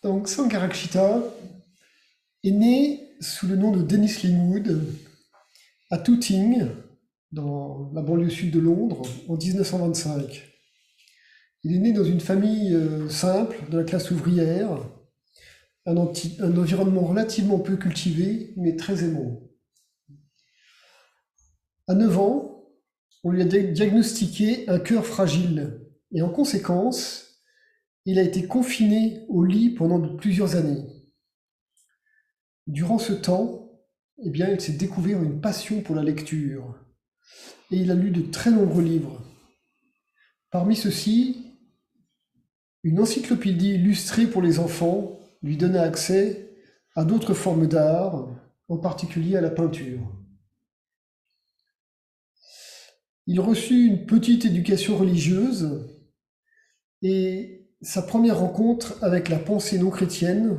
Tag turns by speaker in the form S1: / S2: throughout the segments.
S1: Donc Sangharakshita est né sous le nom de Dennis Lingwood à Tooting, dans la banlieue sud de Londres, en 1925. Il est né dans une famille simple, de la classe ouvrière, un environnement relativement peu cultivé, mais très aimant. À 9 ans, on lui a diagnostiqué un cœur fragile, et en conséquence, il a été confiné au lit pendant plusieurs années. Durant ce temps, il s'est découvert une passion pour la lecture, et il a lu de très nombreux livres. Parmi ceux-ci, une encyclopédie illustrée pour les enfants lui donna accès à d'autres formes d'art, en particulier à la peinture. Il reçut une petite éducation religieuse et sa première rencontre avec la pensée non chrétienne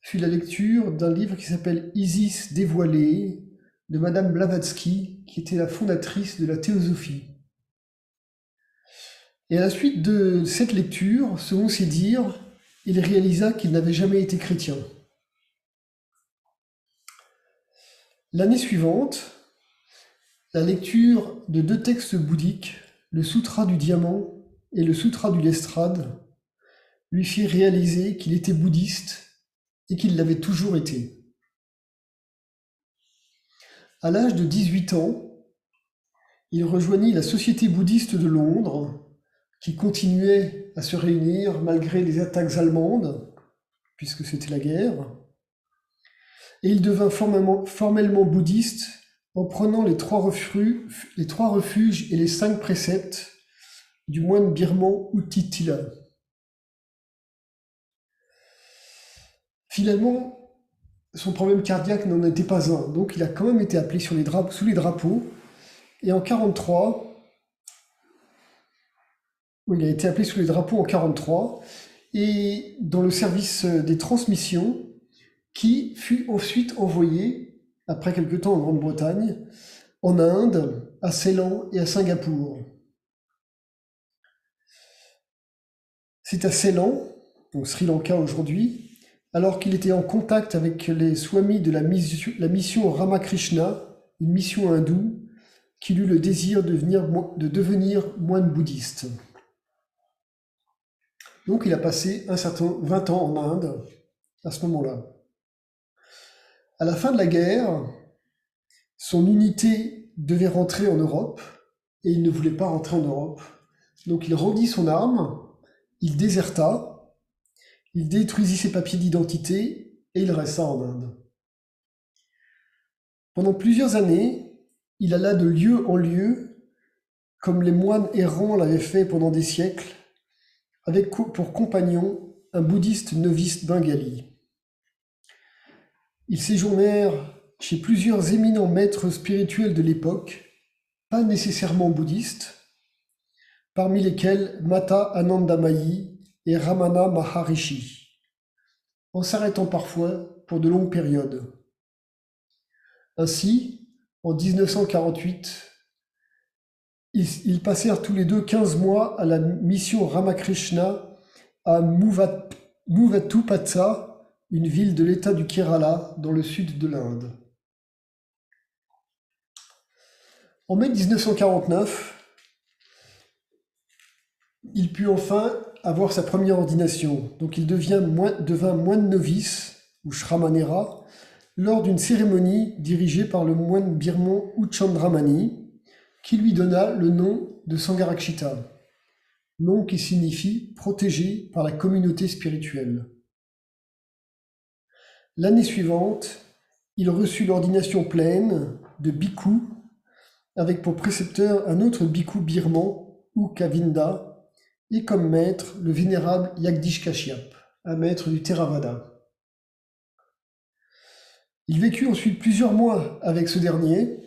S1: fut la lecture d'un livre qui s'appelle Isis dévoilée de Madame Blavatsky, qui était la fondatrice de la théosophie. Et à la suite de cette lecture, selon ses dires, il réalisa qu'il n'avait jamais été chrétien. L'année suivante, la lecture de 2 textes bouddhiques, le Sutra du Diamant et le Sutra du Lestrade, lui fit réaliser qu'il était bouddhiste et qu'il l'avait toujours été. À l'âge de 18 ans, il rejoignit la Société bouddhiste de Londres, qui continuait à se réunir malgré les attaques allemandes, puisque c'était la guerre, et il devint formellement bouddhiste en prenant les 3 refuges et les 5 préceptes du moine birman Uttitila. Finalement, son problème cardiaque n'en était pas un, donc il a quand même été appelé sous les drapeaux, et en 1943, il a été appelé sous les drapeaux en 1943, et dans le service des transmissions, qui fut ensuite envoyé, après quelque temps en Grande-Bretagne, en Inde, à Ceylan et à Singapour. C'est à Ceylan, donc Sri Lanka aujourd'hui, alors qu'il était en contact avec les swamis de la mission Ramakrishna, une mission hindoue, qu'il eut le désir de devenir moine bouddhiste. Donc il a passé un certain 20 ans en Inde, à ce moment-là. À la fin de la guerre, son unité devait rentrer en Europe, et il ne voulait pas rentrer en Europe. Donc il rendit son arme, il déserta, il détruisit ses papiers d'identité, et il resta en Inde. Pendant plusieurs années, il alla de lieu en lieu, comme les moines errants l'avaient fait pendant des siècles, avec pour compagnon un bouddhiste novice bengali. Ils séjournèrent chez plusieurs éminents maîtres spirituels de l'époque, pas nécessairement bouddhistes, parmi lesquels Mata Anandamayi et Ramana Maharishi, en s'arrêtant parfois pour de longues périodes. Ainsi, en 1948, ils passèrent tous les deux 15 mois à la mission Ramakrishna à Muvattupazha, une ville de l'État du Kerala, dans le sud de l'Inde. En mai 1949, il put enfin avoir sa première ordination. Donc il devint moine novice, ou Shramanera, lors d'une cérémonie dirigée par le moine birman Uchandramani, qui lui donna le nom de Sangharakshita, nom qui signifie « protégé par la communauté spirituelle ». L'année suivante, il reçut l'ordination pleine de bhikkhu, avec pour précepteur un autre bhikkhu birman, Kavinda, et comme maître le vénérable Jagdish Kashyap, un maître du Theravada. Il vécut ensuite plusieurs mois avec ce dernier,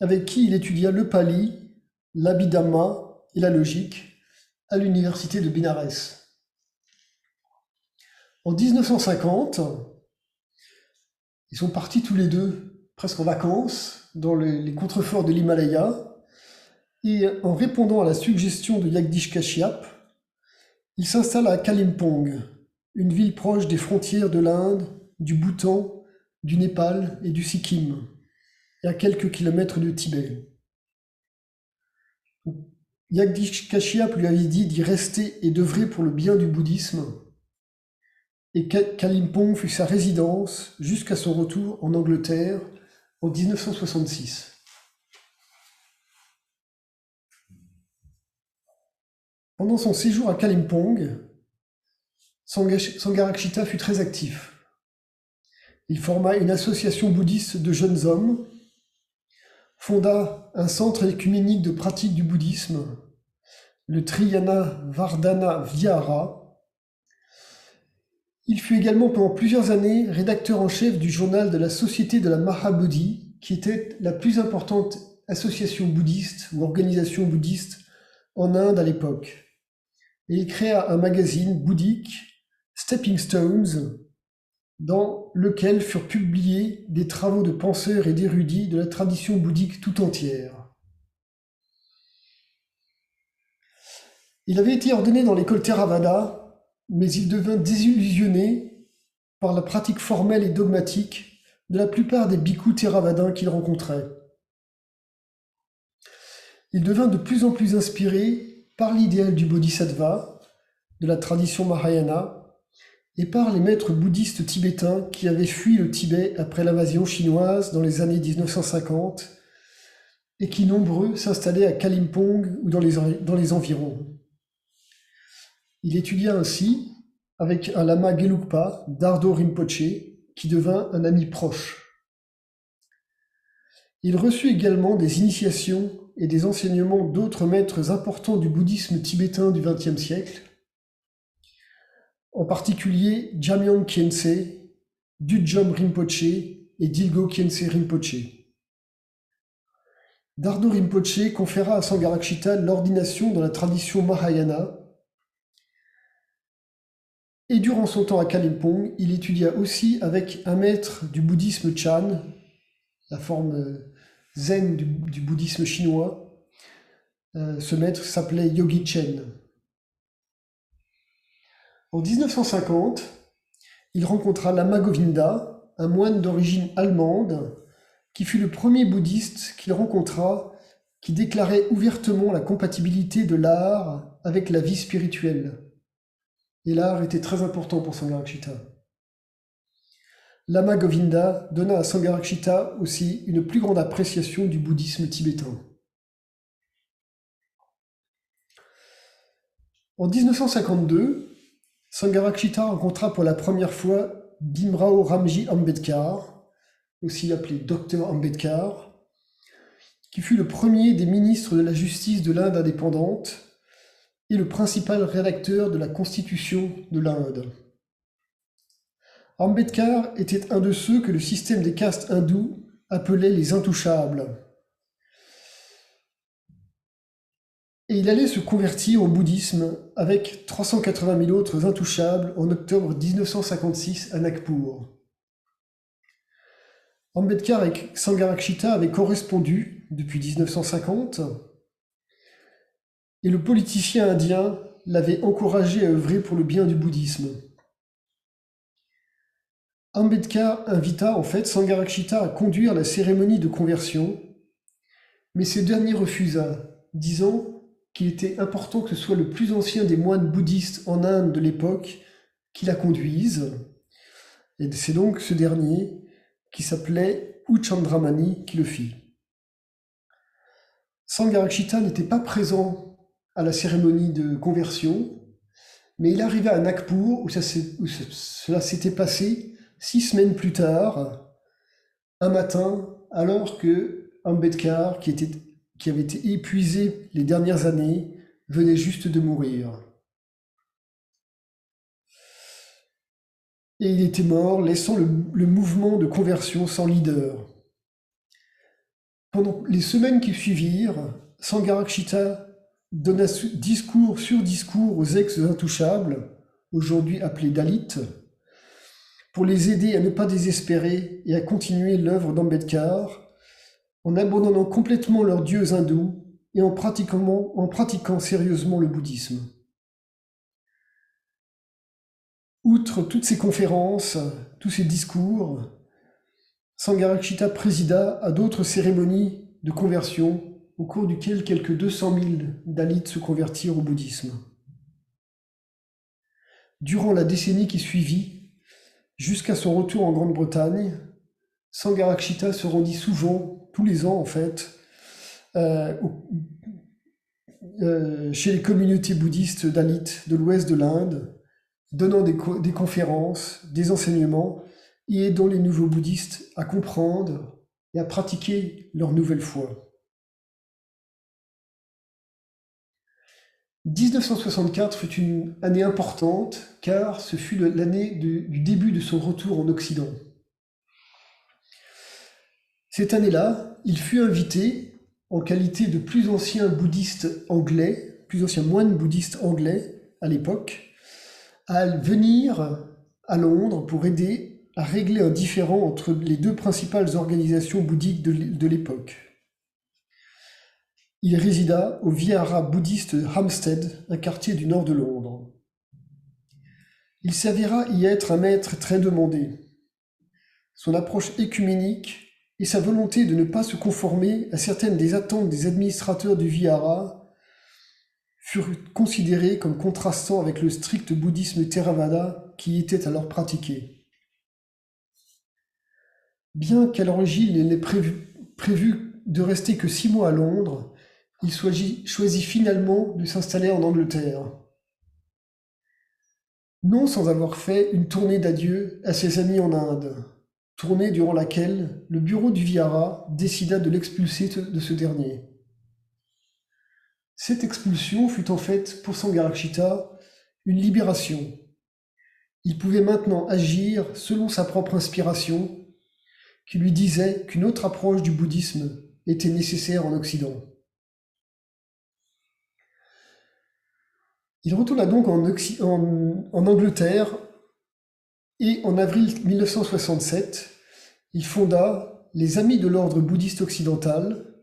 S1: avec qui il étudia le pali, l'abhidhamma et la logique à l'université de Bénarès. En 1950, ils sont partis tous les deux, presque en vacances, dans les contreforts de l'Himalaya, et en répondant à la suggestion de Jagdish Kashyap, Il s'installe à Kalimpong, une ville proche des frontières de l'Inde, du Bhoutan, du Népal et du Sikkim, et à quelques kilomètres du Tibet. Jagdish Kashyap lui avait dit d'y rester et d'œuvrer pour le bien du bouddhisme, et Kalimpong fut sa résidence jusqu'à son retour en Angleterre en 1966. Pendant son séjour à Kalimpong, Sangharakshita fut très actif. Il forma une association bouddhiste de jeunes hommes, fonda un centre œcuménique de pratique du bouddhisme, le Triyana Vardhana Vihara. Il fut également pendant plusieurs années rédacteur en chef du journal de la Société de la Mahabodhi, qui était la plus importante association bouddhiste ou organisation bouddhiste en Inde à l'époque. Et il créa un magazine bouddhique, Stepping Stones, dans lequel furent publiés des travaux de penseurs et d'érudits de la tradition bouddhique tout entière. Il avait été ordonné dans l'école Theravada, mais il devint désillusionné par la pratique formelle et dogmatique de la plupart des bhikkhus théravadins qu'il rencontrait. Il devint de plus en plus inspiré par l'idéal du bodhisattva, de la tradition mahayana, et par les maîtres bouddhistes tibétains qui avaient fui le Tibet après l'invasion chinoise dans les années 1950 et qui nombreux s'installaient à Kalimpong ou dans les environs. Il étudia ainsi avec un lama Gelugpa, Dardo Rinpoche, qui devint un ami proche. Il reçut également des initiations et des enseignements d'autres maîtres importants du bouddhisme tibétain du XXe siècle, en particulier Jamyang Khyentse, Dudjom Rinpoche et Dilgo Khyentse Rinpoche. Dardo Rinpoche conféra à Sangharakshita l'ordination dans la tradition Mahayana, et durant son temps à Kalimpong, il étudia aussi avec un maître du bouddhisme Chan, la forme zen du bouddhisme chinois. Ce maître s'appelait Yogi Chen. En 1950, il rencontra Lama Govinda, un moine d'origine allemande, qui fut le premier bouddhiste qu'il rencontra, qui déclarait ouvertement la compatibilité de l'art avec la vie spirituelle. Et l'art était très important pour Sangharakshita. Lama Govinda donna à Sangharakshita aussi une plus grande appréciation du bouddhisme tibétain. En 1952, Sangharakshita rencontra pour la première fois Bhimrao Ramji Ambedkar, aussi appelé Dr Ambedkar, qui fut le premier des ministres de la justice de l'Inde indépendante et le principal rédacteur de la Constitution de l'Inde. Ambedkar était un de ceux que le système des castes hindous appelait les intouchables. Et il allait se convertir au bouddhisme avec 380 000 autres intouchables en octobre 1956 à Nagpur. Ambedkar et Sangharakshita avaient correspondu depuis 1950 et le politicien indien l'avait encouragé à œuvrer pour le bien du bouddhisme. Ambedkar invita en fait Sangharakshita à conduire la cérémonie de conversion, mais ce dernier refusa, disant qu'il était important que ce soit le plus ancien des moines bouddhistes en Inde de l'époque qui la conduise. Et c'est donc ce dernier, qui s'appelait Uchandramani, qui le fit. Sangharakshita n'était pas présent à la cérémonie de conversion, mais il arriva à Nagpur, où cela s'était passé 6 semaines plus tard, un matin, alors que Ambedkar, qui avait été épuisé les dernières années, venait juste de mourir. Et il était mort, laissant le mouvement de conversion sans leader. Pendant les semaines qui suivirent, Sangharakshita donna discours sur discours aux ex-intouchables, aujourd'hui appelés Dalits, pour les aider à ne pas désespérer et à continuer l'œuvre d'Ambedkar, en abandonnant complètement leurs dieux hindous et en pratiquant sérieusement le bouddhisme. Outre toutes ces conférences, tous ces discours, Sangharakshita présida à d'autres cérémonies de conversion au cours duquel quelques 200 000 Dalits se convertirent au bouddhisme. Durant la décennie qui suivit, jusqu'à son retour en Grande-Bretagne, Sangharakshita se rendit souvent, tous les ans en fait, chez les communautés bouddhistes Dalits de l'ouest de l'Inde, donnant des conférences, des enseignements et aidant les nouveaux bouddhistes à comprendre et à pratiquer leur nouvelle foi. 1964 fut une année importante car ce fut l'année du début de son retour en Occident. Cette année-là, il fut invité en qualité de plus ancien bouddhiste anglais, plus ancien moine bouddhiste anglais à l'époque, à venir à Londres pour aider à régler un différend entre les deux principales organisations bouddhiques de l'époque. Il résida au Vihara bouddhiste de Hampstead, un quartier du nord de Londres. Il s'avéra y être un maître très demandé. Son approche écuménique et sa volonté de ne pas se conformer à certaines des attentes des administrateurs du Vihara furent considérées comme contrastant avec le strict bouddhisme Theravada qui était alors pratiqué. Bien qu'à l'origine il n'ait prévu de rester que 6 mois à Londres, il choisit finalement de s'installer en Angleterre. Non sans avoir fait une tournée d'adieu à ses amis en Inde, tournée durant laquelle le bureau du Vihara décida de l'expulser de ce dernier. Cette expulsion fut en fait, pour Sangharakshita, une libération. Il pouvait maintenant agir selon sa propre inspiration, qui lui disait qu'une autre approche du bouddhisme était nécessaire en Occident. Il retourna donc en Angleterre et en avril 1967, il fonda les Amis de l'ordre bouddhiste occidental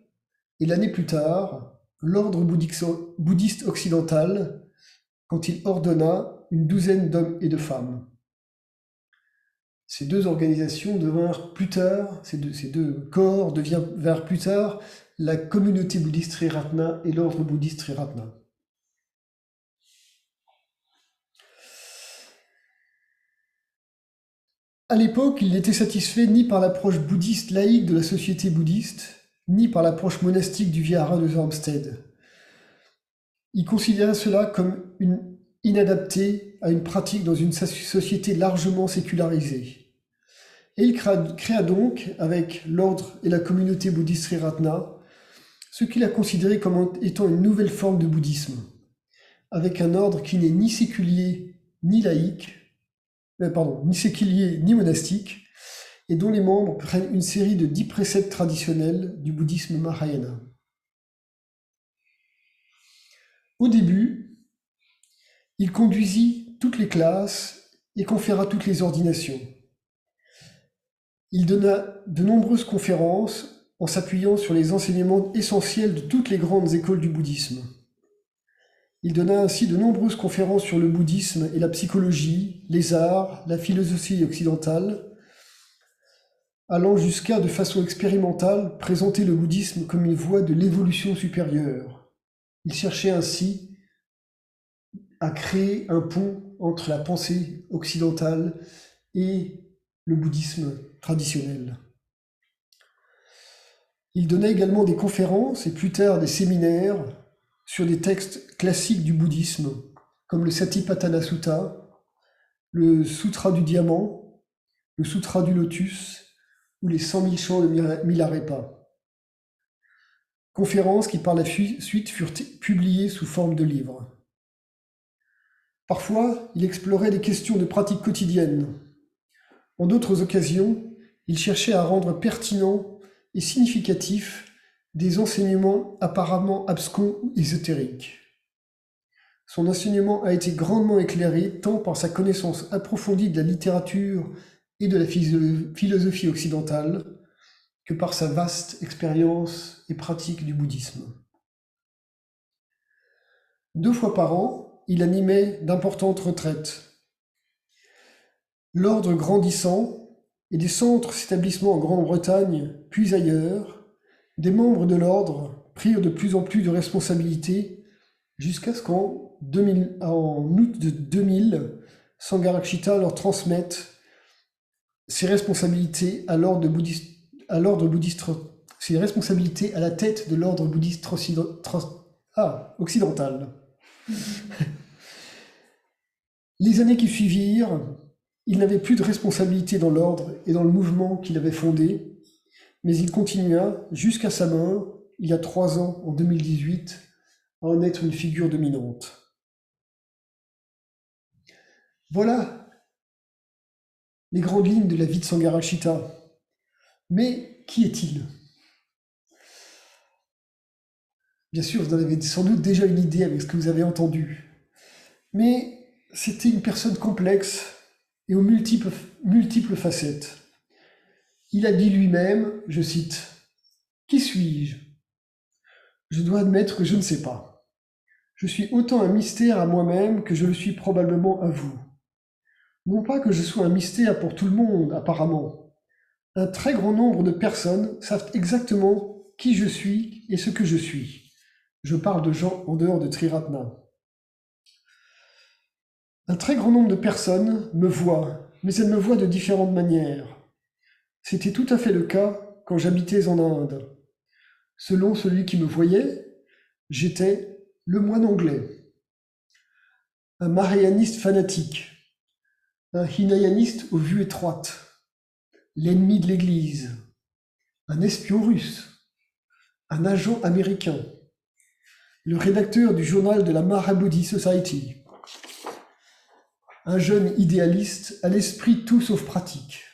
S1: et l'année plus tard, l'ordre bouddhiste occidental quand il ordonna une douzaine d'hommes et de femmes. Ces deux organisations devinrent plus tard, ces deux corps devinrent plus tard la communauté bouddhiste Triratna et l'ordre bouddhiste Triratna. À l'époque, il n'était satisfait ni par l'approche bouddhiste laïque de la société bouddhiste, ni par l'approche monastique du Vihara de Hampstead. Il considérait cela comme inadapté à une pratique dans une société largement sécularisée. Et il créa donc, avec l'ordre et la communauté bouddhiste Triratna, ce qu'il a considéré comme étant une nouvelle forme de bouddhisme, avec un ordre qui n'est ni séculier ni laïque, ni séculier ni monastique, et dont les membres prennent une série de 10 préceptes traditionnels du bouddhisme Mahayana. Au début, il conduisit toutes les classes et conféra toutes les ordinations. Il donna de nombreuses conférences en s'appuyant sur les enseignements essentiels de toutes les grandes écoles du bouddhisme. Il donna ainsi de nombreuses conférences sur le bouddhisme et la psychologie, les arts, la philosophie occidentale, allant jusqu'à, de façon expérimentale, présenter le bouddhisme comme une voie de l'évolution supérieure. Il cherchait ainsi à créer un pont entre la pensée occidentale et le bouddhisme traditionnel. Il donnait également des conférences et plus tard des séminaires sur des textes classiques du bouddhisme, comme le Satipatthana Sutta, le Sutra du Diamant, le Sutra du Lotus ou les 100 000 chants de Milarepa. Conférences qui par la suite furent publiées sous forme de livres. Parfois, il explorait des questions de pratique quotidienne. En d'autres occasions, il cherchait à rendre pertinents et significatifs des enseignements apparemment abscons ou ésotériques. Son enseignement a été grandement éclairé tant par sa connaissance approfondie de la littérature et de la philosophie occidentale que par sa vaste expérience et pratique du bouddhisme. 2 fois par an, il animait d'importantes retraites. L'ordre grandissant et des centres s'établissant en Grande-Bretagne, puis ailleurs, des membres de l'ordre prirent de plus en plus de responsabilités jusqu'à ce en août de 2000, Sangharakshita leur transmette ses responsabilités à l'ordre bouddhiste, ses responsabilités à la tête de l'ordre bouddhiste occidental. Les années qui suivirent, il n'avait plus de responsabilité dans l'ordre et dans le mouvement qu'il avait fondé, mais il continua jusqu'à sa mort, il y a 3 ans, en 2018, à en être une figure dominante. Voilà les grandes lignes de la vie de Sangharakshita. Mais qui est-il? Bien sûr, vous en avez sans doute déjà une idée avec ce que vous avez entendu. Mais c'était une personne complexe et aux multiples facettes. Il a dit lui-même, je cite, « Qui suis-je? Je dois admettre que je ne sais pas. Je suis autant un mystère à moi-même que je le suis probablement à vous. Non pas que je sois un mystère pour tout le monde, apparemment. Un très grand nombre de personnes savent exactement qui je suis et ce que je suis. Je parle de gens en dehors de Triratna. Un très grand nombre de personnes me voient, mais elles me voient de différentes manières. C'était tout à fait le cas quand j'habitais en Inde. Selon celui qui me voyait, j'étais le moine anglais, un marianiste fanatique, un hinayaniste aux vues étroites, l'ennemi de l'Église, un espion russe, un agent américain, le rédacteur du journal de la Mahabodhi Society, un jeune idéaliste à l'esprit tout sauf pratique,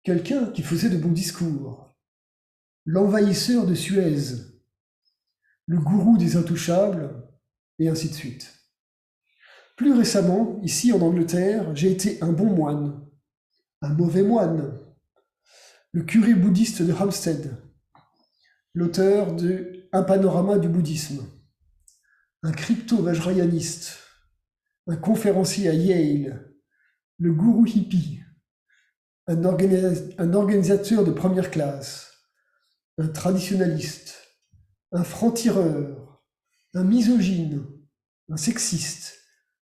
S1: quelqu'un qui faisait de bons discours, l'envahisseur de Suez, le gourou des intouchables, et ainsi de suite. Plus récemment, ici en Angleterre, j'ai été un bon moine, un mauvais moine, le curé bouddhiste de Hampstead, l'auteur de Un panorama du bouddhisme, un crypto-vajrayaniste, un conférencier à Yale, le gourou hippie, un organisateur de première classe, un traditionnaliste, un franc-tireur, un misogyne, un sexiste,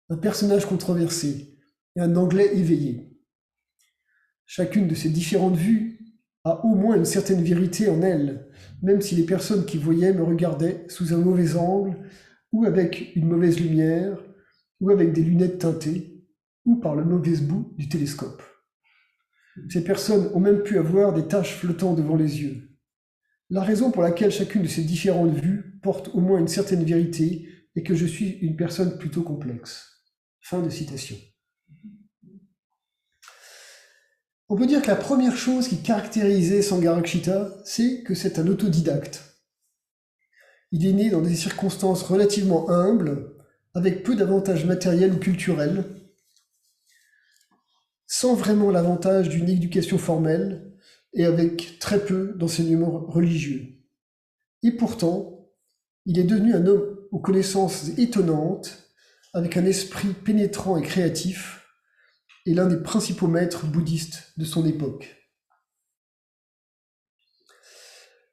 S1: un personnage controversé et un anglais éveillé. Chacune de ces différentes vues a au moins une certaine vérité en elle, même si les personnes qui voyaient me regardaient sous un mauvais angle, ou avec une mauvaise lumière, ou avec des lunettes teintées, ou par le mauvais bout du télescope. Ces personnes ont même pu avoir des taches flottant devant les yeux. La raison pour laquelle chacune de ces différentes vues porte au moins une certaine vérité est que je suis une personne plutôt complexe. » Fin de citation. On peut dire que la première chose qui caractérisait Sangharakshita, c'est que c'est un autodidacte. Il est né dans des circonstances relativement humbles, avec peu d'avantages matériels ou culturels, sans vraiment l'avantage d'une éducation formelle et avec très peu d'enseignements religieux. Et pourtant, il est devenu un homme aux connaissances étonnantes, avec un esprit pénétrant et créatif, et l'un des principaux maîtres bouddhistes de son époque.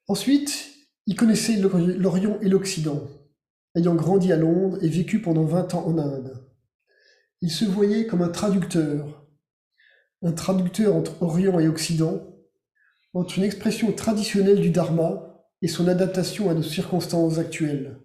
S1: Ensuite, il connaissait l'Orient et l'Occident, ayant grandi à Londres et vécu pendant 20 ans en Inde. Il se voyait comme un traducteur entre Orient et Occident, entre une expression traditionnelle du Dharma et son adaptation à nos circonstances actuelles.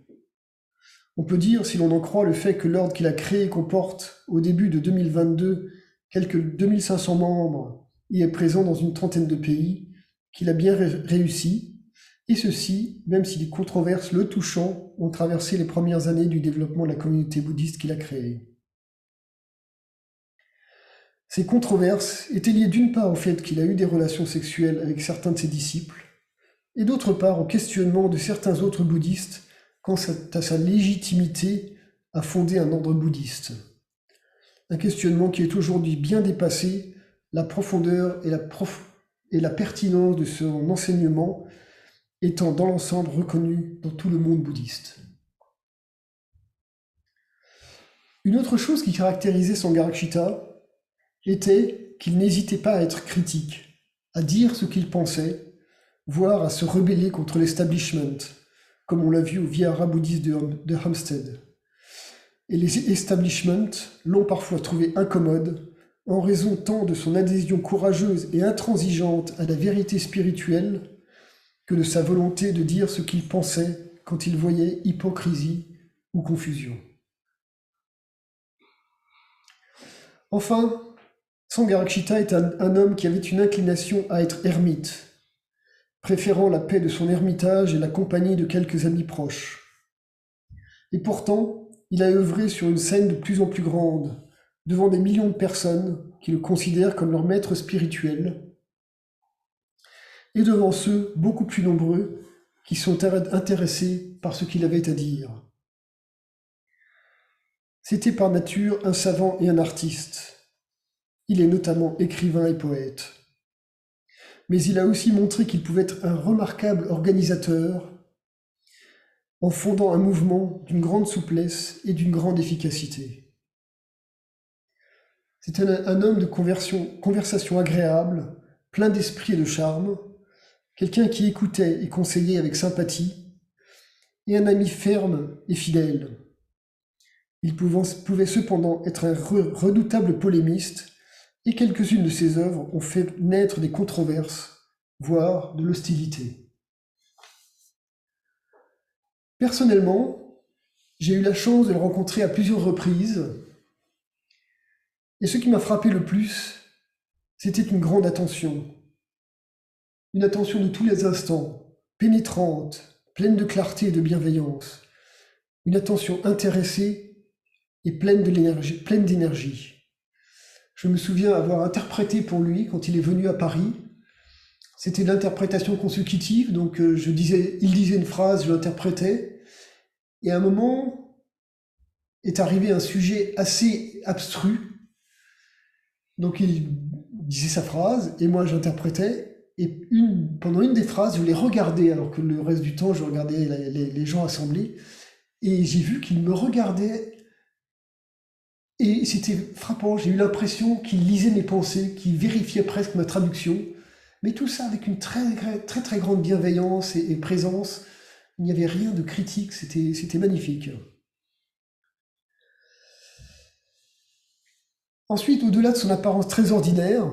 S1: On peut dire, si l'on en croit, le fait que l'ordre qu'il a créé comporte, au début de 2022, quelques 2500 membres et est présent dans une trentaine de pays, qu'il a bien réussi, et ceci, même si les controverses le touchant ont traversé les premières années du développement de la communauté bouddhiste qu'il a créée. Ces controverses étaient liées d'une part au fait qu'il a eu des relations sexuelles avec certains de ses disciples, et d'autre part au questionnement de certains autres bouddhistes quant à sa légitimité à fonder un ordre bouddhiste. Un questionnement qui est aujourd'hui bien dépassé, la profondeur et la pertinence de son enseignement étant dans l'ensemble reconnu dans tout le monde bouddhiste. Une autre chose qui caractérisait Sangharakshita était qu'il n'hésitait pas à être critique, à dire ce qu'il pensait, voire à se rebeller contre l'establishment, comme on l'a vu au Vihara bouddhiste de Hampstead. Et les establishments l'ont parfois trouvé incommode en raison tant de son adhésion courageuse et intransigeante à la vérité spirituelle que de sa volonté de dire ce qu'il pensait quand il voyait hypocrisie ou confusion. Enfin, Sangharakshita est un homme qui avait une inclination à être ermite, préférant la paix de son ermitage et la compagnie de quelques amis proches. Et pourtant, il a œuvré sur une scène de plus en plus grande, devant des millions de personnes qui le considèrent comme leur maître spirituel, et devant ceux, beaucoup plus nombreux, qui sont intéressés par ce qu'il avait à dire. C'était par nature un savant et un artiste. Il est notamment écrivain et poète. Mais il a aussi montré qu'il pouvait être un remarquable organisateur en fondant un mouvement d'une grande souplesse et d'une grande efficacité. C'était un homme de conversation agréable, plein d'esprit et de charme, quelqu'un qui écoutait et conseillait avec sympathie, et un ami ferme et fidèle. Il pouvait cependant être un redoutable polémiste, et quelques-unes de ses œuvres ont fait naître des controverses, voire de l'hostilité. Personnellement, j'ai eu la chance de le rencontrer à plusieurs reprises, et ce qui m'a frappé le plus, c'était une grande attention. Une attention de tous les instants, pénétrante, pleine de clarté et de bienveillance. Une attention intéressée et pleine d'énergie. Je me souviens avoir interprété pour lui quand il est venu à Paris. C'était l'interprétation consécutive, donc il disait une phrase, je l'interprétais. Et à un moment est arrivé un sujet assez abstru. Donc il disait sa phrase et moi j'interprétais. Et pendant une des phrases, je l'ai regardé, alors que le reste du temps, je regardais les gens assemblés. Et j'ai vu qu'il me regardait. Et c'était frappant, j'ai eu l'impression qu'il lisait mes pensées, qu'il vérifiait presque ma traduction. Mais tout ça avec une très grande bienveillance et présence. Il n'y avait rien de critique, c'était magnifique. Ensuite, au-delà de son apparence très ordinaire,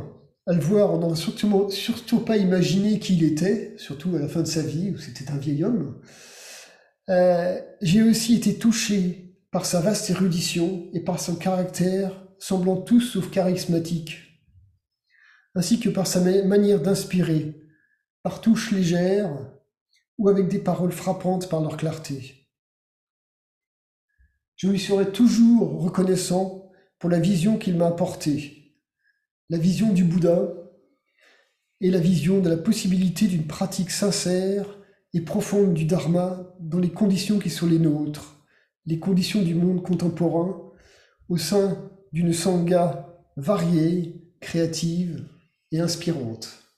S1: à le voir, on n'a surtout pas imaginé qui il était, surtout à la fin de sa vie, où c'était un vieil homme. J'ai aussi été touché par sa vaste érudition et par son caractère, semblant tout sauf charismatique, ainsi que par sa manière d'inspirer, par touches légères ou avec des paroles frappantes par leur clarté. Je lui serai toujours reconnaissant pour la vision qu'il m'a apportée, la vision du Bouddha et la vision de la possibilité d'une pratique sincère et profonde du Dharma dans les conditions qui sont les nôtres, les conditions du monde contemporain, au sein d'une sangha variée, créative et inspirante.